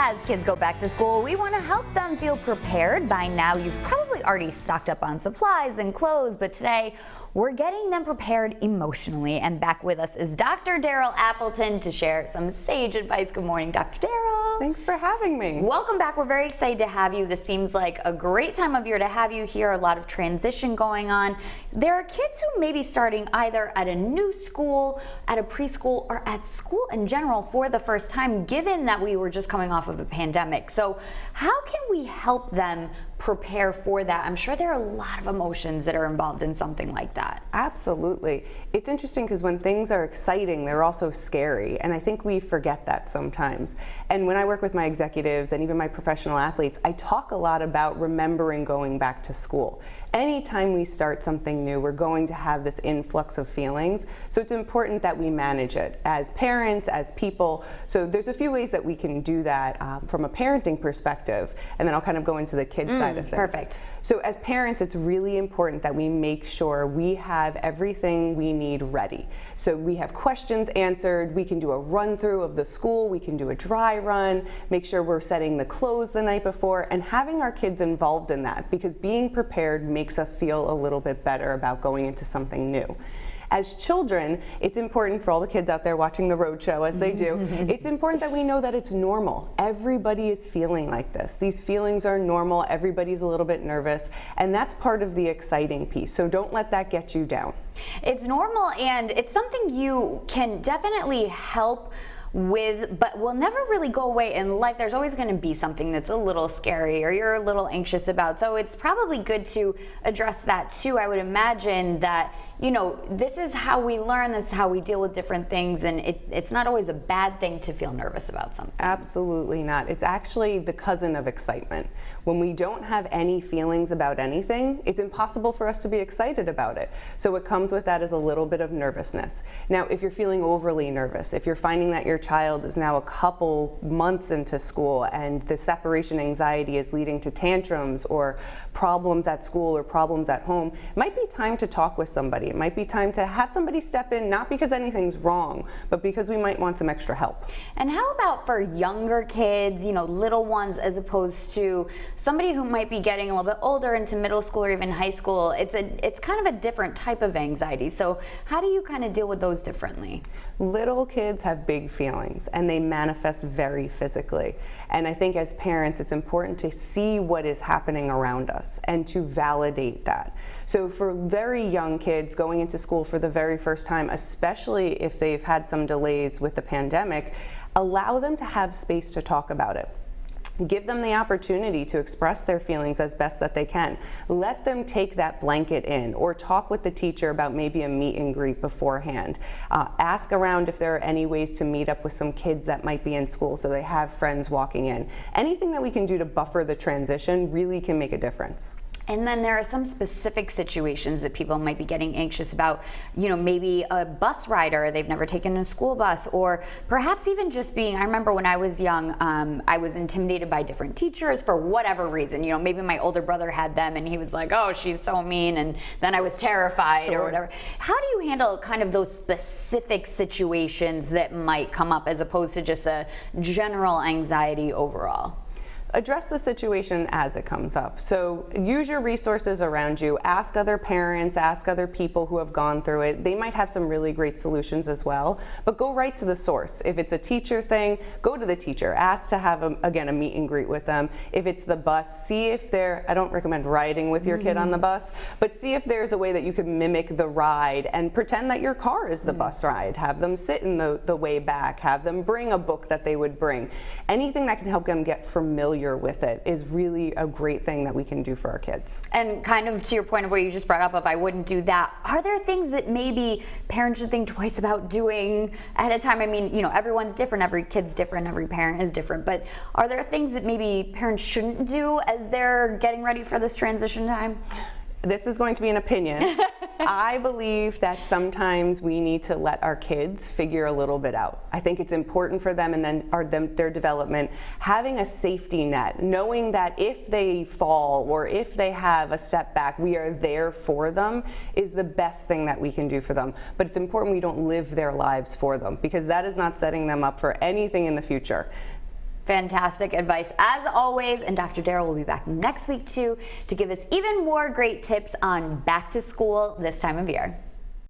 As kids go back to school, we want to help them feel prepared. By now, you've probably already stocked up on supplies and clothes, but today we're getting them prepared emotionally. And back with us is Dr. Daryl Appleton to share some sage advice. Good morning, Dr. Daryl. Thanks for having me. Welcome back. We're very excited to have you. This seems like a great time of year to have you here. A lot of transition going on. There are kids who may be starting either at a new school, at a preschool, or at school in general for the first time, given that we were just coming off of a pandemic. So how can we help them prepare for that? I'm sure there are a lot of emotions that are involved in something like that. Absolutely. It's interesting because when things are exciting, they're also scary. And I think we forget that sometimes. And when I work with my executives and even my professional athletes, I talk a lot about remembering going back to school. Anytime we start something new, we're going to have this influx of feelings. So it's important that we manage it as parents, as people. So there's a few ways that we can do that from a parenting perspective. And then I'll kind of go into the kids side of things. Perfect. So as parents, it's really important that we make sure we have everything we need ready. So we have questions answered, we can do a run through of the school, we can do a dry run, make sure we're setting the clothes the night before, and having our kids involved in that, because being prepared makes us feel a little bit better about going into something new. As children, it's important for all the kids out there watching the Roadshow, as they do, it's important that we know that it's normal. Everybody is feeling like this. These feelings are normal, everybody's a little bit nervous, and that's part of the exciting piece. So don't let that get you down. It's normal, and it's something you can definitely help with, but will never really go away in life. There's always going to be something that's a little scary or you're a little anxious about. So it's probably good to address that too. I would imagine that, you know, this is how we learn, this is how we deal with different things, and it's not always a bad thing to feel nervous about something. Absolutely not. It's actually the cousin of excitement. When we don't have any feelings about anything, it's impossible for us to be excited about it. So what comes with that is a little bit of nervousness. Now, if you're feeling overly nervous, if you're finding that your child is now a couple months into school and the separation anxiety is leading to tantrums or problems at school or problems at home, it might be time to talk with somebody. It might be time to have somebody step in, not because anything's wrong, but because we might want some extra help. And how about for younger kids, you know, little ones, as opposed to somebody who might be getting a little bit older into middle school or even high school? It's kind of a different type of anxiety. So how do you kind of deal with those differently? Little kids have big feelings and they manifest very physically. And I think as parents, it's important to see what is happening around us and to validate that. So for very young kids going into school for the very first time, especially if they've had some delays with the pandemic, allow them to have space to talk about it. Give them the opportunity to express their feelings as best that they can. Let them take that blanket in or talk with the teacher about maybe a meet and greet beforehand. Ask around if there are any ways to meet up with some kids that might be in school so they have friends walking in. Anything that we can do to buffer the transition really can make a difference. And then there are some specific situations that people might be getting anxious about. You know, maybe a bus rider, they've never taken a school bus, or perhaps even just being, I remember when I was young, I was intimidated by different teachers for whatever reason. You know, maybe my older brother had them and he was like, oh, she's so mean, and then I was terrified or whatever. How do you handle kind of those specific situations that might come up as opposed to just a general anxiety overall? Address the situation as it comes up. So use your resources around you. Ask other parents, ask other people who have gone through it. They might have some really great solutions as well, but go right to the source. If it's a teacher thing, go to the teacher. Ask to have, again, a meet and greet with them. If it's the bus, see if I don't recommend riding with your kid on the bus, but see if there's a way that you could mimic the ride and pretend that your car is the bus ride. Have them sit in the way back. Have them bring a book that they would bring. Anything that can help them get familiar with it is really a great thing that we can do for our kids. And kind of to your point of where you just brought up of I wouldn't do that, are there things that maybe parents should think twice about doing ahead of time? I mean, you know, everyone's different, every kid's different, every parent is different, but are there things that maybe parents shouldn't do as they're getting ready for this transition time? This is going to be an opinion. I believe that sometimes we need to let our kids figure a little bit out. I think it's important for them and then their development, having a safety net, knowing that if they fall or if they have a setback, we are there for them is the best thing that we can do for them. But it's important we don't live their lives for them, because that is not setting them up for anything in the future. Fantastic advice as always, and Dr. Darrell will be back next week too to give us even more great tips on back to school this time of year.